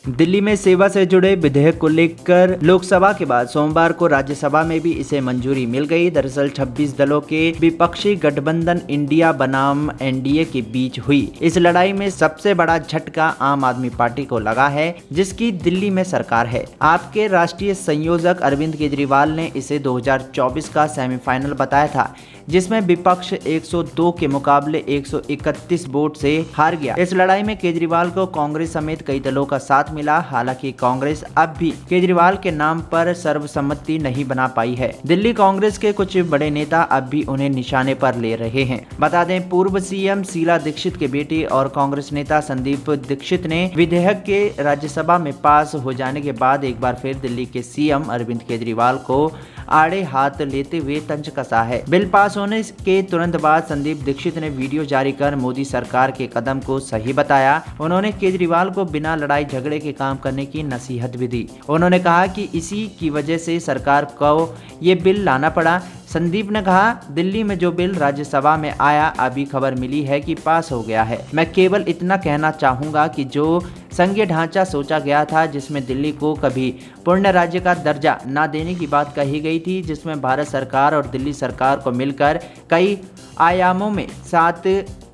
दिल्ली में सेवा से जुड़े विधेयक को लेकर लोकसभा के बाद सोमवार को राज्यसभा में भी इसे मंजूरी मिल गई। दरअसल 26 दलों के विपक्षी गठबंधन इंडिया बनाम एनडीए के बीच हुई इस लड़ाई में सबसे बड़ा झटका आम आदमी पार्टी को लगा है, जिसकी दिल्ली में सरकार है। आपके राष्ट्रीय संयोजक अरविंद केजरीवाल ने इसे 2024 का सेमीफाइनल बताया था, जिसमें विपक्ष 102 के मुकाबले 131 वोट से हार गया। इस लड़ाई में केजरीवाल को कांग्रेस समेत कई दलों का साथ मिला। हालांकि कांग्रेस अब भी केजरीवाल के नाम पर सर्वसम्मति नहीं बना पाई है। दिल्ली कांग्रेस के कुछ बड़े नेता अब भी उन्हें निशाने पर ले रहे हैं। बता दें, पूर्व सीएम शीला दीक्षित के बेटे और कांग्रेस नेता संदीप दीक्षित ने विधेयक के राज्यसभा में पास हो जाने के बाद एक बार फिर दिल्ली के सीएम अरविंद केजरीवाल को आड़े हाथ लेते हुए तंज कसा है। बिल पास होने के तुरंत बाद संदीप दीक्षित ने वीडियो जारी कर मोदी सरकार के कदम को सही बताया। उन्होंने केजरीवाल को बिना लड़ाई झगड़े के काम करने की नसीहत भी दी। उन्होंने कहा कि इसी की वजह से सरकार को ये बिल लाना पड़ा। संदीप ने कहा, दिल्ली में जो बिल राज्यसभा में आया, अभी खबर मिली है कि पास हो गया है। मैं केवल इतना कहना चाहूँगा कि जो संघीय ढांचा सोचा गया था, जिसमें दिल्ली को कभी पूर्ण राज्य का दर्जा न देने की बात कही गई थी, जिसमें भारत सरकार और दिल्ली सरकार को मिलकर कई आयामों में साथ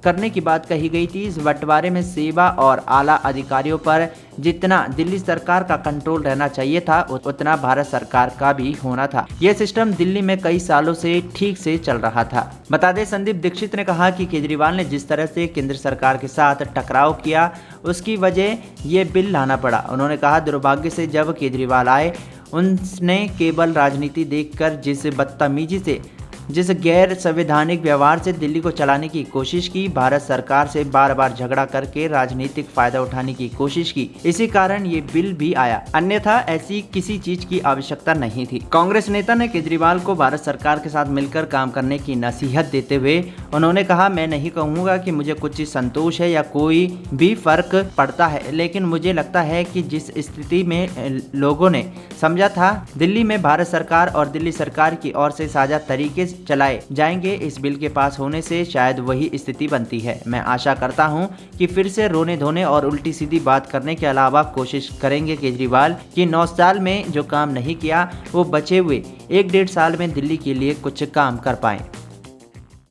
करने की बात कही गई थी। इस बंटवारे में सेवा और आला अधिकारियों पर जितना दिल्ली सरकार का कंट्रोल रहना चाहिए था, उतना भारत सरकार का भी होना था। यह सिस्टम दिल्ली में कई सालों से ठीक से चल रहा था। बता दें, संदीप दीक्षित ने कहा कि केजरीवाल ने जिस तरह से केंद्र सरकार के साथ टकराव किया, उसकी वजह ये बिल लाना पड़ा। उन्होंने कहा, दुर्भाग्य से जब केजरीवाल आए, उनने केवल राजनीति देखकर जिस गैर संवैधानिक व्यवहार से दिल्ली को चलाने की कोशिश की, भारत सरकार से बार बार झगड़ा करके राजनीतिक फायदा उठाने की कोशिश की। इसी कारण ये बिल भी आया, अन्यथा ऐसी किसी चीज की आवश्यकता नहीं थी। कांग्रेस नेता ने केजरीवाल को भारत सरकार के साथ मिलकर काम करने की नसीहत देते हुए उन्होंने कहा, मैं नहीं कहूँगा कि मुझे कुछ संतोष है या कोई भी फर्क पड़ता है, लेकिन मुझे लगता है कि जिस स्थिति में लोगों ने समझा था दिल्ली में भारत सरकार और दिल्ली सरकार की ओर से साझा तरीके चलाए जाएंगे, इस बिल के पास होने से शायद वही स्थिति बनती है। मैं आशा करता हूं कि फिर से रोने धोने और उल्टी सीधी बात करने के अलावा कोशिश करेंगे केजरीवाल कि 9 साल में जो काम नहीं किया, वो बचे हुए 1-1.5 साल में दिल्ली के लिए कुछ काम कर पाएं।